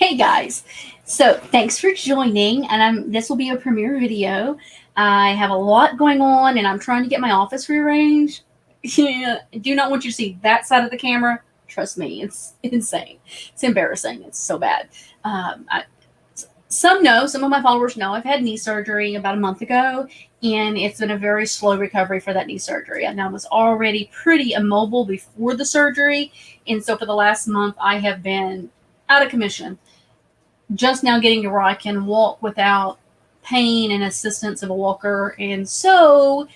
Hey guys, so thanks for joining, and this will be a premiere video. I have a lot going on, and I'm trying to get my office rearranged. Yeah, I do not want you to see that side of the camera. Trust me, it's insane. It's embarrassing. It's so bad. Some of my followers know I've had knee surgery about a month ago, and it's been a very slow recovery for that knee surgery. And I was already pretty immobile before the surgery, and so for the last month, I have been out of commission, just now getting to where I can walk without pain and assistance of a walker. And so,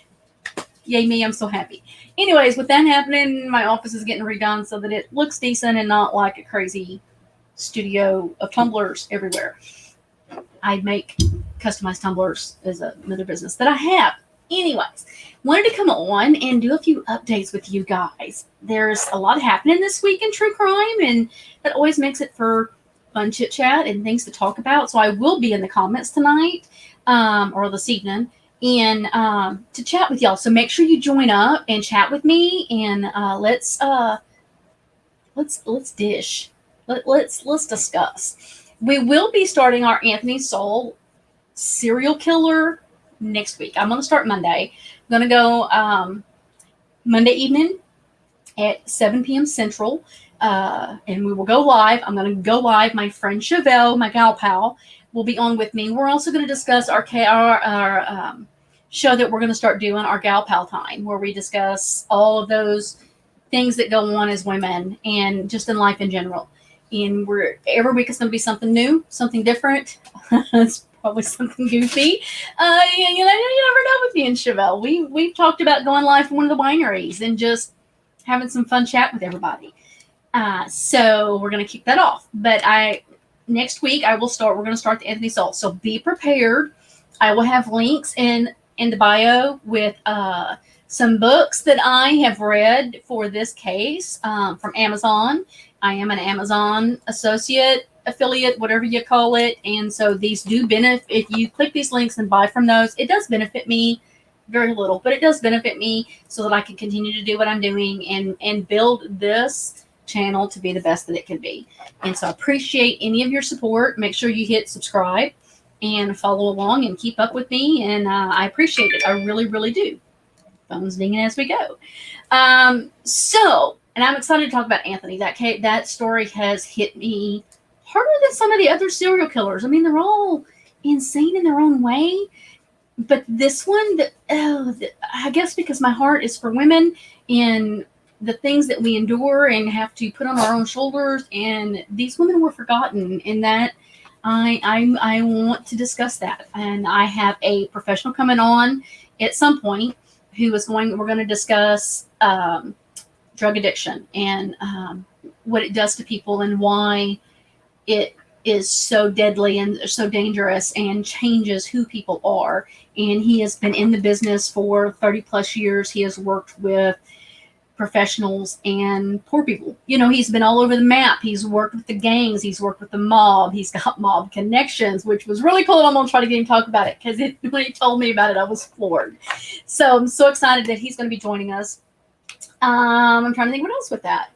yay me, I'm so happy. Anyways, with that happening, my office is getting redone so that it looks decent and not like a crazy studio of tumblers everywhere. I make customized tumblers as another business that I have. Anyways, wanted to come on and do a few updates with you guys. There's a lot happening this week in true crime, and that always makes it for fun chit chat and things to talk about. So I will be in the comments tonight or this evening and to chat with y'all. So make sure you join up and chat with me, and let's dish. Let's discuss. We will be starting our Anthony Soul serial killer next week. I'm going to start Monday. I'm going to go Monday evening at 7 p.m. Central, and we will go live. I'm going to go live. My friend Chevelle, my gal pal, will be on with me. We're also going to discuss our show that we're going to start doing, our gal pal time, where we discuss all of those things that go on as women and just in life in general. And every week it's going to be something new, something different. It's probably something goofy. You never know with me and Chevelle. We've talked about going live for one of the wineries and just having some fun chat with everybody. So we're going to kick that off. But next week we're going to start the Anthony Soul. So be prepared. I will have links in the bio with some books that I have read for this case from Amazon. I am an Amazon affiliate, whatever you call it. And so these do benefit, if you click these links and buy from those, it does benefit me very little, but it does benefit me so that I can continue to do what I'm doing and build this channel to be the best that it can be. And so I appreciate any of your support. Make sure you hit subscribe and follow along and keep up with me. And I appreciate it. I really, really do. Phone's dinging as we go. And I'm excited to talk about Anthony. That story has hit me harder than some of the other serial killers. I mean, they're all insane in their own way. But this one, I guess because my heart is for women and the things that we endure and have to put on our own shoulders. And these women were forgotten, and that I want to discuss that. And I have a professional coming on at some point we're going to discuss drug addiction and what it does to people and why it is so deadly and so dangerous and changes who people are. And he has been in the business for 30 plus years. He has worked with professionals and poor people. He's been all over the map. He's worked with the gangs. He's worked with the mob. He's got mob connections, which was really cool. I'm going to try to get him to talk about it because when he told me about it, I was floored. So I'm so excited that he's going to be joining us. I'm trying to think what else with that.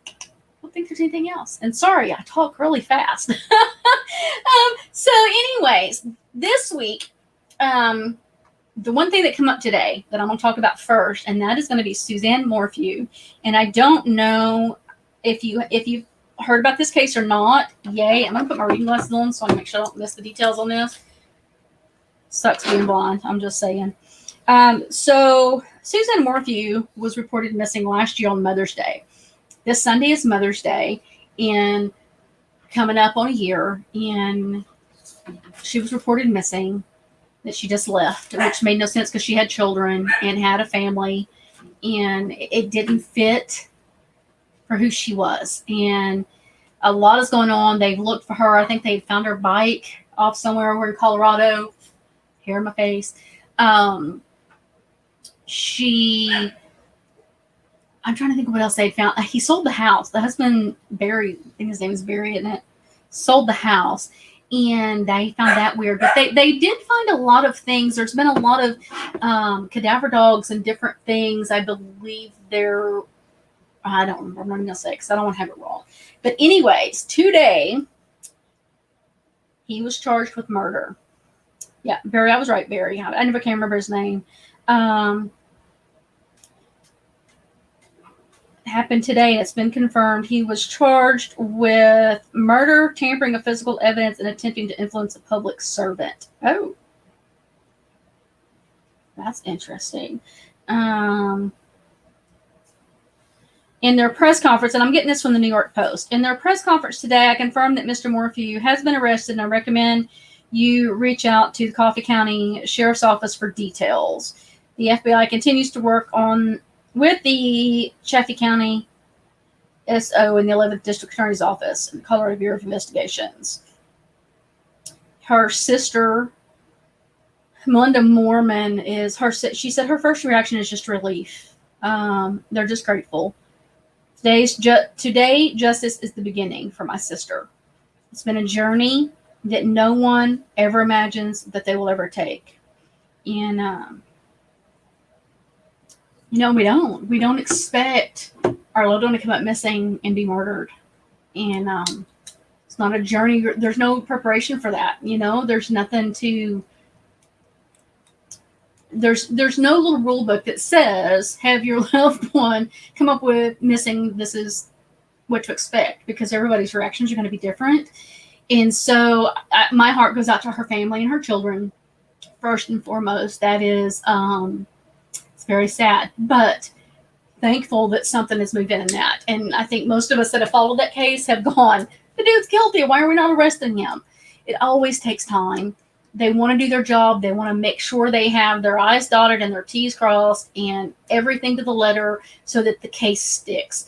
I don't think there's anything else. And sorry, I talk really fast. So anyways, this week, the one thing that came up today that I'm going to talk about first, and that is going to be Suzanne Morphew. And I don't know if you've heard about this case or not. Yay. I'm going to put my reading glasses on so I can make sure I don't miss the details on this. Sucks being blind. I'm just saying. So Suzanne Morphew was reported missing last year on Mother's Day. This Sunday is Mother's Day, and coming up on a year, and she was reported missing, that she just left, which made no sense because she had children and had a family, and it didn't fit for who she was. And a lot is going on. They've looked for her. I think they found her bike off somewhere over in Colorado. Hair in my face. I'm trying to think of what else they found. He sold the house. The husband, Barry, I think his name is Barry, isn't it? Sold the house. And they found that weird. But they did find a lot of things. There's been a lot of cadaver dogs and different things. I believe I don't remember. I'm not going to say because I don't want to have it wrong. But anyways, today He was charged with murder. Yeah, Barry, I was right, Barry. I never can remember his name. Happened today. It's been confirmed. He was charged with murder, tampering of physical evidence, and attempting to influence a public servant. Oh, that's interesting. In their press conference, and I'm getting this from the New York Post, in their press conference today, I confirmed that Mr. Morphew has been arrested, and I recommend you reach out to the Coffee County Sheriff's Office for details. The FBI continues to work with the Chaffee County SO in the 11th District Attorney's Office and the Colorado Bureau of Investigations. Her sister, Melinda Moorman, she said her first reaction is just relief. They're just grateful. Today, justice is the beginning for my sister. It's been a journey that no one ever imagines that they will ever take. And, we don't expect our loved one to come up missing and be murdered. And it's not a journey. There's no preparation for that. There's nothing to... There's no little rule book that says have your loved one come up with missing. This is what to expect, because everybody's reactions are going to be different. And so my heart goes out to her family and her children first and foremost. That is, it's very sad, but thankful that something has moved in that. And I think most of us that have followed that case have gone, the dude's guilty. Why are we not arresting him? It always takes time. They want to do their job. They want to make sure they have their I's dotted and their T's crossed and everything to the letter so that the case sticks.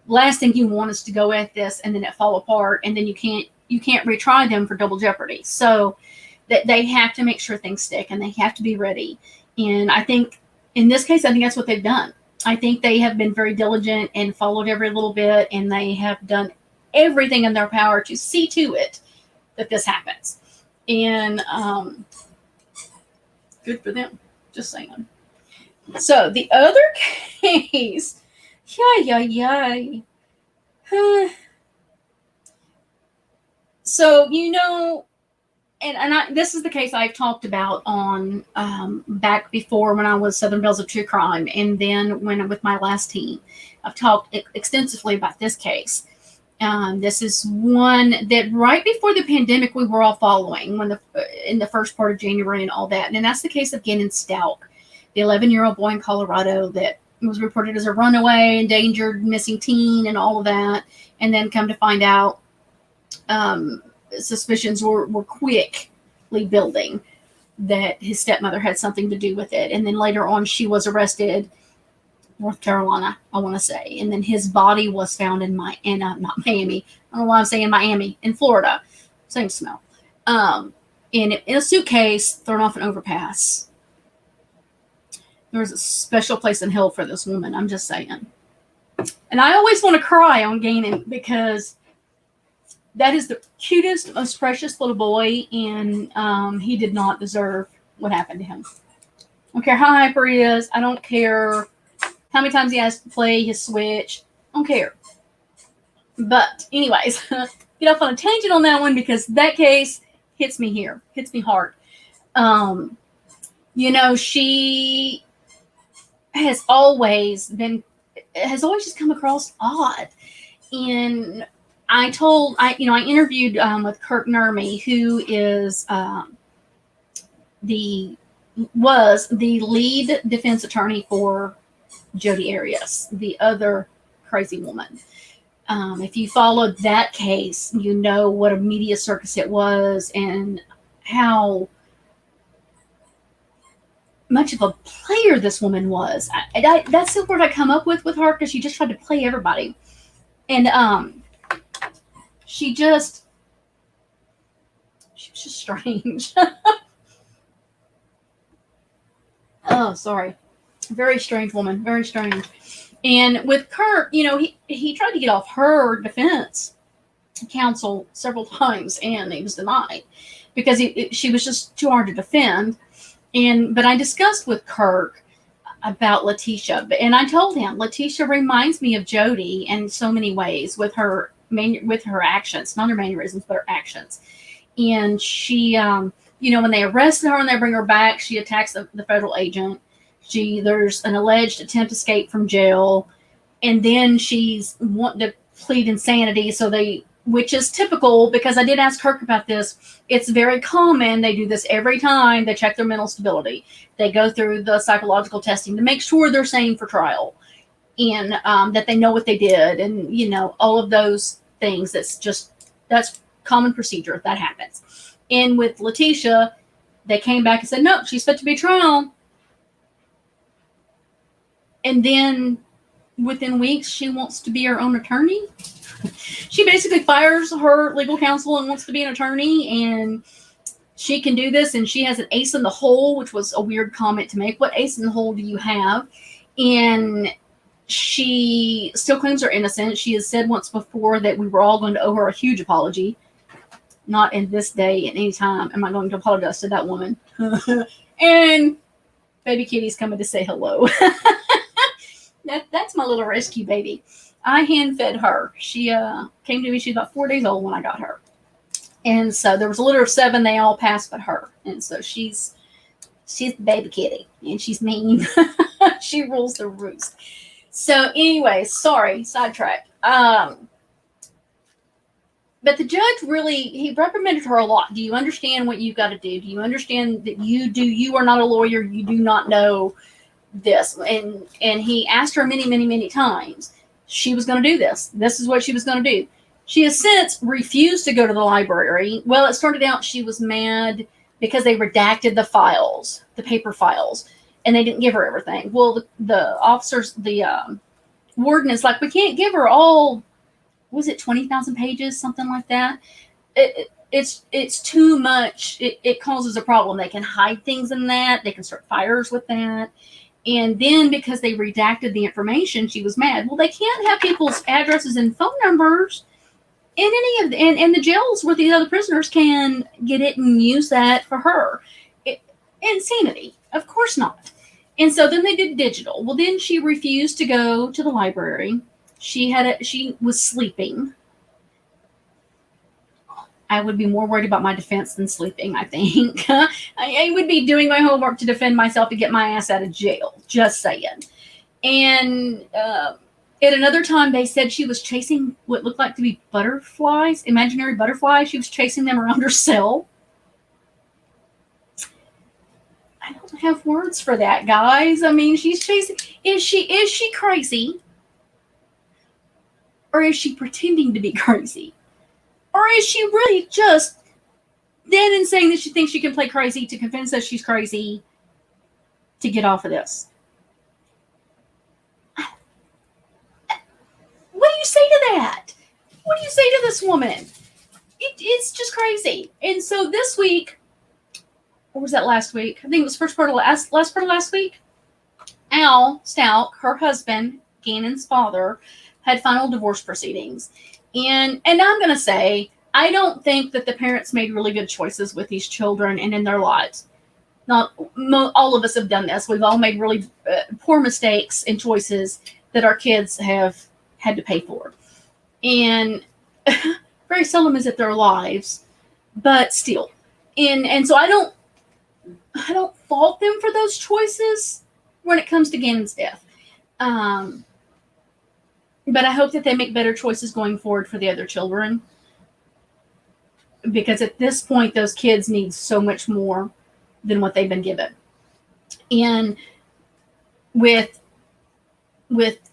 Last thing you want is to go at this and then it fall apart, and then you can't retry them for double jeopardy. So that they have to make sure things stick and they have to be ready. And I think in this case, I think that's what they've done. I think they have been very diligent and followed every little bit, and they have done everything in their power to see to it that this happens. And good for them, just saying. So the other case, so this is the case I've talked about on back before when I was Southern Bells of True Crime, and then when with my last team, I've talked extensively about this case. This is one that right before the pandemic we were all following in the first part of January and all that. And that's the case of Gannon Stauch, the 11-year-old boy in Colorado that was reported as a runaway, endangered, missing teen, and all of that. And then come to find out, suspicions were quickly building that his stepmother had something to do with it. And then later on, she was arrested. North Carolina, I want to say. And then his body was found in not Miami. I don't know why I'm saying Miami, in Florida. Same smell. In a suitcase thrown off an overpass. There was a special place in hell for this woman. I'm just saying. And I always want to cry on Gannon because that is the cutest, most precious little boy. And he did not deserve what happened to him. I don't care how hyper he is. I don't care how many times he has to play his Switch. I don't care. But anyways, get off on a tangent on that one because that case hits me here. Hits me hard. She has always just come across odd. And I interviewed with Kirk Nurmi, who was the lead defense attorney for Jodi Arias, the other crazy woman. If you followed that case, you know what a media circus it was and how much of a player this woman was. That's the word I come up with her because she just tried to play everybody. And she was just strange. Oh, sorry. Very strange woman. Very strange. And with Kirk, he tried to get off her defense counsel several times, and he was denied because she was just too hard to defend. But I discussed with Kirk about Letecia, and I told him Letecia reminds me of Jodi in so many ways with her actions, not her mannerisms, but her actions. And she, when they arrested her and they bring her back, she attacks the federal agent. There's an alleged attempt escape from jail, and then she's wanting to plead insanity. Which is typical, because I did ask Kirk about this. It's very common. They do this every time they check their mental stability. They go through the psychological testing to make sure they're sane for trial, and that they know what they did, and all of those things. That's common procedure that happens. And with Letecia, they came back and said, nope, she's fit to be trial. And then within weeks, she wants to be her own attorney. She basically fires her legal counsel and wants to be an attorney, and she can do this, and she has an ace in the hole, which was a weird comment to make. What ace in the hole do you have? And she still claims her innocent. She has said once before that we were all going to owe her a huge apology. Not in this day, at any time am I going to apologize to that woman. And baby Kitty's coming to say hello. That's my little rescue baby. I hand-fed her. She came to me. She was about 4 days old when I got her. And so there was a litter of 7. They all passed but her. And so she's the baby kitty. And she's mean. She rules the roost. So anyway, sorry, sidetrack. But the judge he reprimanded her a lot. Do you understand what you've got to do? Do you understand that you are not a lawyer? You do not know this. And he asked her many, many, many times. She was going to do this. This is what she was going to do. She has since refused to go to the library. Well, it started out she was mad because they redacted the files, the paper files, and they didn't give her everything. Well, the officers, the warden is like, we can't give her all. Was it 20,000 pages, something like that? It's too much. It causes a problem. They can hide things in that. They can start fires with that. And then because they redacted the information, she was mad. Well, they can't have people's addresses and phone numbers in any of and the jails where the other prisoners can get it and use that for her. Insanity. Of course not. And so then they did digital. Well, then she refused to go to the library. She was sleeping. I would be more worried about my defense than sleeping, I think. I would be doing my homework to defend myself to get my ass out of jail. Just saying. And at another time, they said she was chasing what looked like to be butterflies, imaginary butterflies. She was chasing them around her cell. I don't have words for that, guys. I mean, she's chasing. Is she crazy? Or is she pretending to be crazy? Or is she really just dead and saying that she thinks she can play crazy to convince us she's crazy to get off of this? What do you say to that? What do you say to this woman? It's just crazy. And so this week, or was that last week? I think it was last part of last week. Al Stauch, her husband, Gannon's father, had final divorce proceedings. And I'm going to say, I don't think that the parents made really good choices with these children and in their lives. Not all of us have done this. We've all made really poor mistakes and choices that our kids have had to pay for. And very seldom is it their lives, but still. And so I don't fault them for those choices when it comes to Gannon's death. But I hope that they make better choices going forward for the other children. Because at this point, those kids need so much more than what they've been given. And with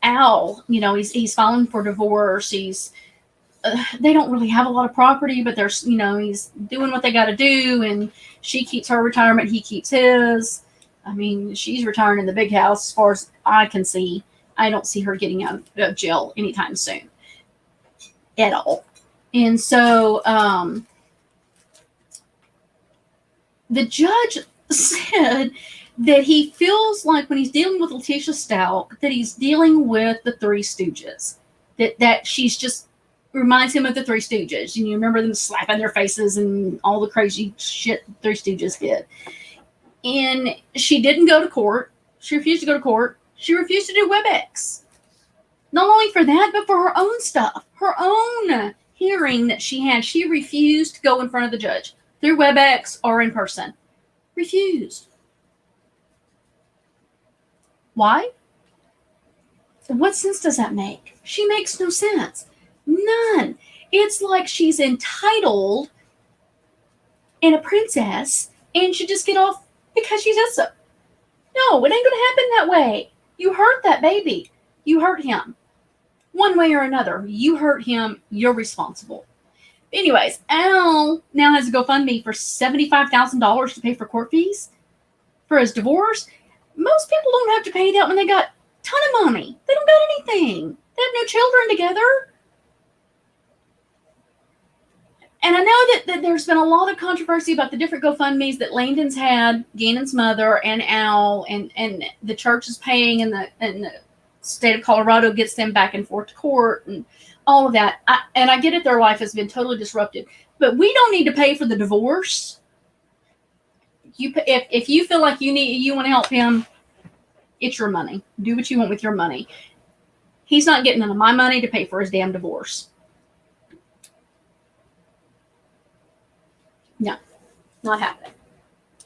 Al, he's filing for divorce. They don't really have a lot of property, but there's, he's doing what they got to do. And she keeps her retirement. He keeps his. I mean, she's retiring in the big house as far as I can see. I don't see her getting out of jail anytime soon at all. And so the judge said that he feels like when he's dealing with Letecia Stauch, that he's dealing with the Three Stooges. That she's just reminds him of the Three Stooges. And you remember them slapping their faces and all the crazy shit the Three Stooges did. And she didn't go to court. She refused to go to court. She refused to do WebEx. Not only for that, but for her own stuff. Her own hearing that she had. She refused to go in front of the judge through WebEx or in person. Refused. Why? What sense does that make? She makes no sense. None. It's like she's entitled and a princess and should just get off because she does so. No, it ain't going to happen that way. You hurt that baby. You hurt him. One way or another. You hurt him. You're responsible. Anyways, Al now has a GoFundMe for $75,000 to pay for court fees for his divorce. Most people don't have to pay that when they got a ton of money. They don't got anything. They have no children together. And I know that there's been a lot of controversy about the different GoFundMes that Langdon's had, Gannon's mother, and Al, and the church is paying, and the state of Colorado gets them back and forth to court, and all of that. I get it, their life has been totally disrupted. But we don't need to pay for the divorce. If you feel like you want to help him, it's your money. Do what you want with your money. He's not getting none of my money to pay for his damn divorce. No, not happening.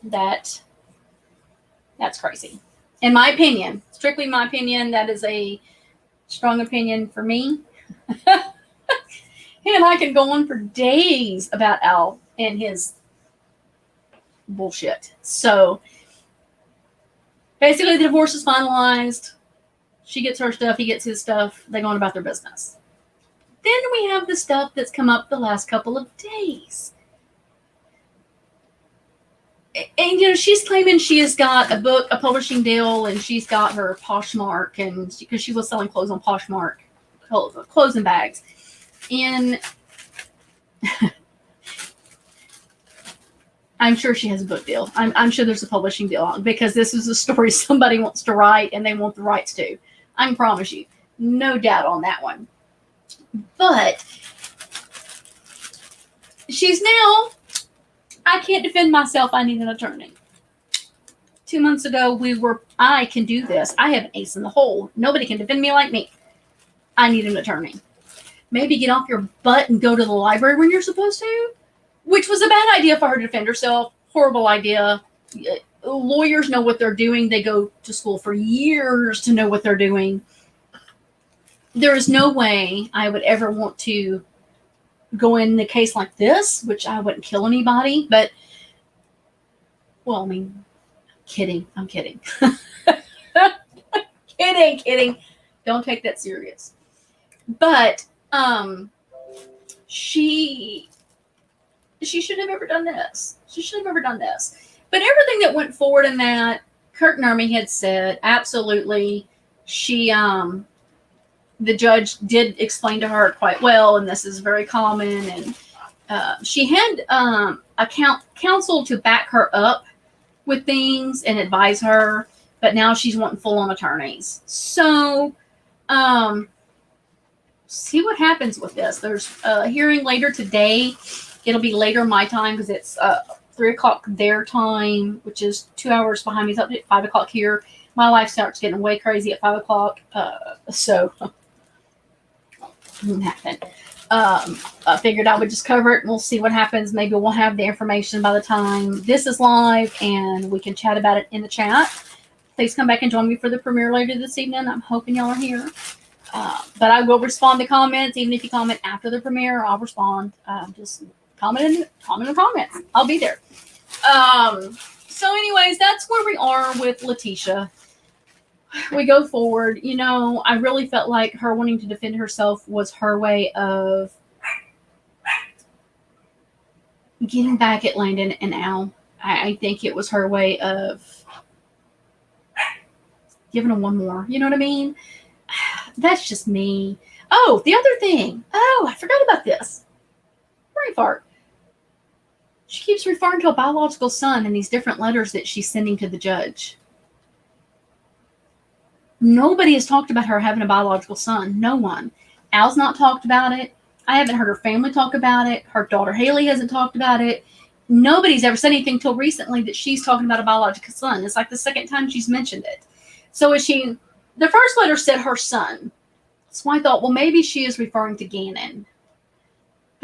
That's crazy. In my opinion, strictly my opinion, that is a strong opinion for me. And I can go on for days about Al and his bullshit. So basically the divorce is finalized. She gets her stuff, he gets his stuff. They go on about their business. Then we have the stuff that's come up the last couple of days. And, she's claiming she has got a publishing deal, and she's got her Poshmark, and because she was selling clothes on Poshmark, clothes and bags. And I'm sure she has a book deal. I'm sure there's a publishing deal on, because this is a story somebody wants to write, and they want the rights to. I can promise you. No doubt on that one. But she's now... I can't defend myself. I need an attorney. 2 months ago, I can do this. I have an ace in the hole. Nobody can defend me like me. I need an attorney. Maybe get off your butt and go to the library when you're supposed to, which was a bad idea for her to defend herself. Horrible idea. Lawyers know what they're doing. They go to school for years to know what they're doing. There is no way I would ever want to go in a case like this, which I wouldn't kill anybody, but, well, I mean, I'm kidding. kidding. Don't take that serious. But, she shouldn't have ever done this. But everything that went forward in that, Kirk Nurmi had said, absolutely, the judge did explain to her quite well, and this is very common. And she had a counsel to back her up with things and advise her, but now she's wanting full-on attorneys. So, see what happens with this. There's a hearing later today. It'll be later my time, because it's 3 o'clock their time, which is 2 hours behind me. It's up at 5 o'clock here. My life starts getting way crazy at 5 o'clock. So didn't happen. I figured I would just cover it, and we'll see what happens. Maybe we'll have the information by the time this is live, and we can chat about it in the chat. Please come back and join me for the premiere later this evening. I'm hoping y'all are here. But I will respond to comments. Even if you comment after the premiere, I'll respond. Just comment in the comments. I'll be there. So anyways, that's where we are with Letecia. We go forward. I really felt like her wanting to defend herself was her way of getting back at Langdon and Al. I think it was her way of giving them one more. You know what I mean? That's just me. Oh, the other thing. Oh, I forgot about this. Brain fart. She keeps referring to a biological son in these different letters that she's sending to the judge. Nobody has talked about her having a biological son. No one. Al's not talked about it. I haven't heard her family talk about it. Her daughter Haley hasn't talked about it. Nobody's ever said anything till recently that she's talking about a biological son. It's like the second time she's mentioned it. So the first letter said her son. So I thought, well, maybe she is referring to Gannon.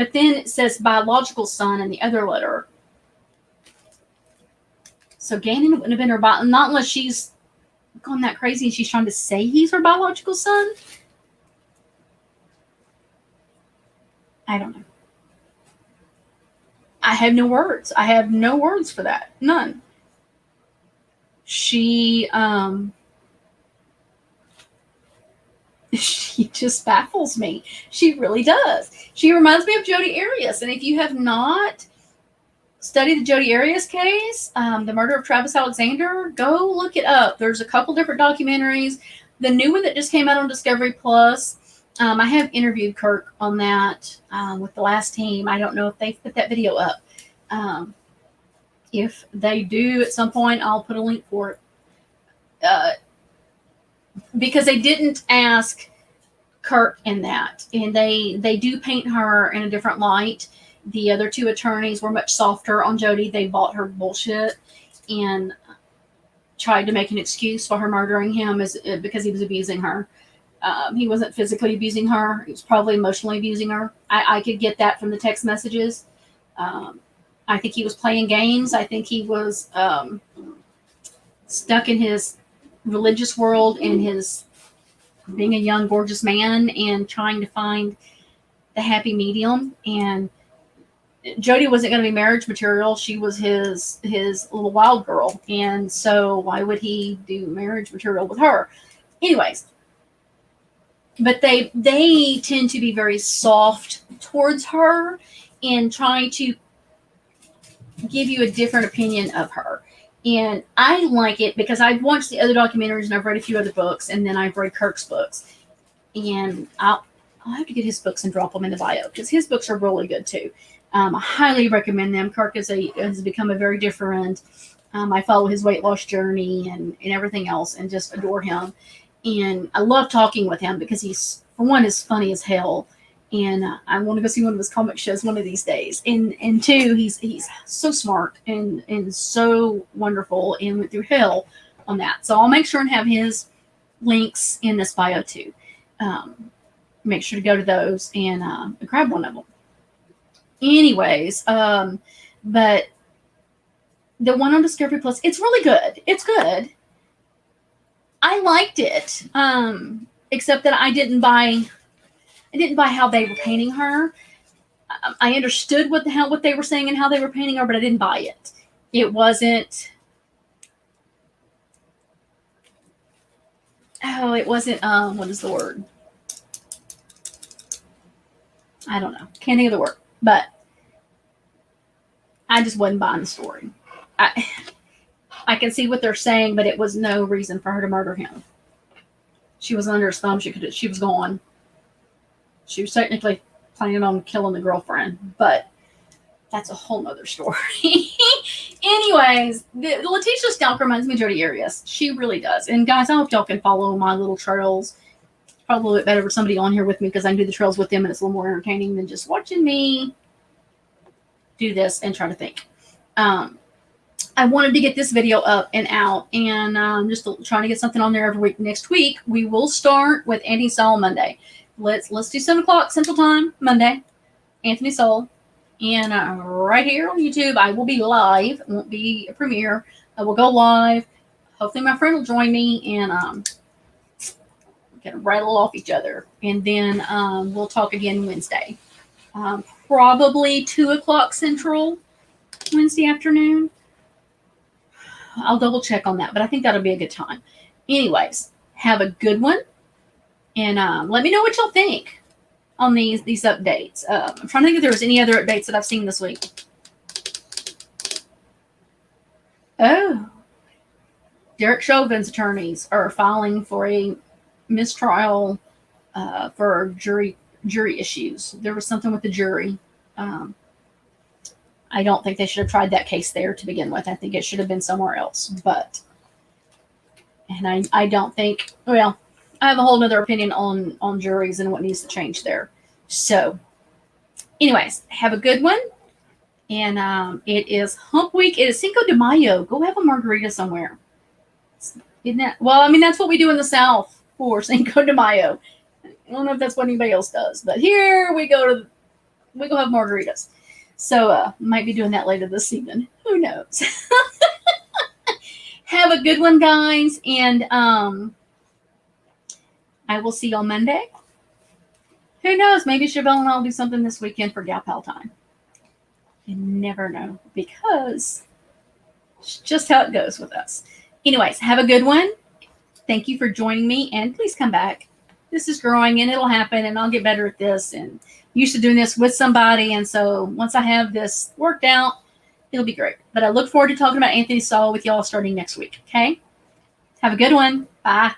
But then it says biological son in the other letter. So Gannon wouldn't have been her not unless she's gone that crazy and she's trying to say he's her biological son. I don't know. I have no words. I have no words for that. None. She just baffles me. She really does. She reminds me of Jodi Arias. And if you have not studied the Jodi Arias case, the murder of Travis Alexander, go look it up. There's a couple different documentaries. The new one that just came out on Discovery Plus, I have interviewed Kirk on that with the last team. I don't know if they've put that video up. If they do at some point, I'll put a link for it. Because they didn't ask Kirk in that. And they do paint her in a different light. The other two attorneys were much softer on Jodi. They bought her bullshit and tried to make an excuse for her murdering him because he was abusing her. He wasn't physically abusing her. He was probably emotionally abusing her. I could get that from the text messages. I think he was playing games. I think he was stuck in his religious world and his being a young, gorgeous man and trying to find the happy medium. And Jodi wasn't going to be marriage material. She was his little wild girl. And so why would he do marriage material with her? Anyways, but they tend to be very soft towards her and trying to give you a different opinion of her. And I like it because I've watched the other documentaries and I've read a few other books, and then I've read Kirk's books. And I'll have to get his books and drop them in the bio because his books are really good too. I highly recommend them. Kirk has become a very dear friend. I follow his weight loss journey and everything else and just adore him. And I love talking with him because he's, for one, is funny as hell. And I want to go see one of his comic shows one of these days. And two, he's so smart and so wonderful and went through hell on that. So I'll make sure and have his links in this bio too. Make sure to go to those and grab one of them. Anyways, but the one on Discovery Plus, it's really good. It's good. I liked it, except that I didn't buy how they were painting her. I understood what they were saying and how they were painting her, but I didn't buy it. It wasn't. Oh, it wasn't. What is the word? I don't know. Can't think of the word. But I just wasn't buying the story. I can see what they're saying, but it was no reason for her to murder him. She was under his thumb. She was gone. She was technically planning on killing the girlfriend, but that's a whole nother story. Anyways, Letecia Stauch reminds me of Jodi Arias. She really does. And guys, I hope y'all can follow my little trails. It's probably a little bit better for somebody on here with me because I can do the trails with them and it's a little more entertaining than just watching me do this and try to think. I wanted to get this video up and out, and just trying to get something on there every week. Next week, we will start with Anthony Soul Monday. Let's do 7 o'clock Central Time Monday, Anthony Soul, and right here on YouTube, I will be live. It won't be a premiere. I will go live. Hopefully, my friend will join me, and can rattle off each other, and then we'll talk again Wednesday, probably 2 o'clock Central Wednesday afternoon. I'll double check on that, but I think that'll be a good time. Anyways, have a good one, and let me know what y'all think on these updates. I'm trying to think if there was any other updates that I've seen this week. Oh, Derek Chauvin's attorneys are filing for a mistrial for jury issues. There was something with the jury. I don't think they should have tried that case there to begin with. I think it should have been somewhere else. And I don't think, well, I have a whole nother opinion on juries and what needs to change there. So, anyways, have a good one. And it is Hump Week. It is Cinco de Mayo. Go have a margarita somewhere. Isn't that? Well, I mean, that's what we do in the South for Cinco de Mayo. I don't know if that's what anybody else does. But here we go to We go have margaritas. So might be doing that later this evening. Who knows? Have a good one, guys, and I will see you on Monday. Who knows? Maybe Chevelle and I'll do something this weekend for Gal Pal Time. You never know, because it's just how it goes with us. Anyways, have a good one. Thank you for joining me, and please come back. This is growing, and it'll happen, and I'll get better at this, and I'm used to doing this with somebody, and so once I have this worked out, it'll be great. But I look forward to talking about Anthony Stauch with y'all starting next week, okay? Have a good one. Bye.